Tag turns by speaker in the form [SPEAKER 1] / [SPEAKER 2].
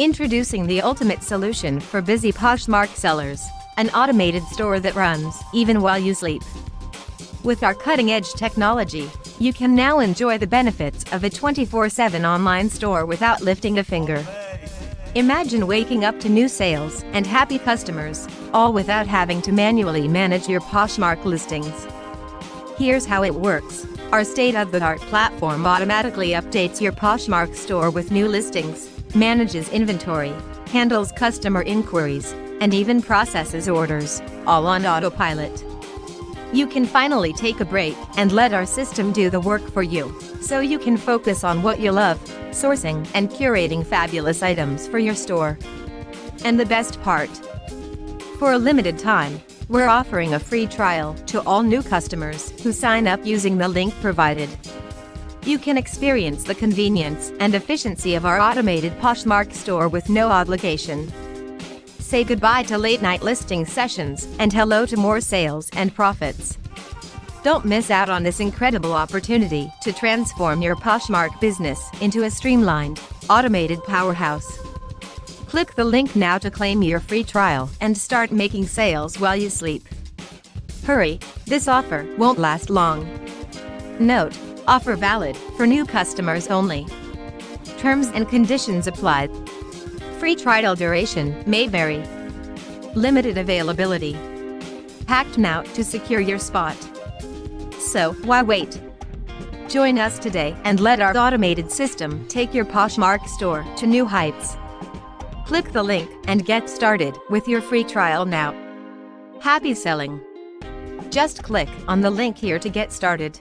[SPEAKER 1] Introducing the ultimate solution for busy Poshmark sellers, an automated store that runs even while you sleep. With our cutting-edge technology, you can now enjoy the benefits of a 24/7 online store without lifting a finger. Imagine waking up to new sales and happy customers, all without having to manually manage your Poshmark listings. Here's how it works. Our state-of-the-art platform automatically updates your Poshmark store with new listings, manages inventory, handles customer inquiries, and even processes orders, all on Autopilot. You can finally take a break and let our system do the work for you, so you can focus on what you love, sourcing and curating fabulous items for your store. And the best part? For a limited time, we're offering a free trial to all new customers who sign up using the link provided. You can experience the convenience and efficiency of our automated Poshmark store with no obligation. Say goodbye to late-night listing sessions and hello to more sales and profits. Don't miss out on this incredible opportunity to transform your Poshmark business into a streamlined, automated powerhouse. Click the link now to claim your free trial and start making sales while you sleep. Hurry, this offer won't last long. Note: offer valid for new customers only. Terms and conditions apply. Free trial duration may vary. Limited availability. Act now to secure your spot. So, why wait? Join us today and let our automated system take your Poshmark store to new heights. Click the link and get started with your free trial now. Happy selling! Just click on the link here to get started.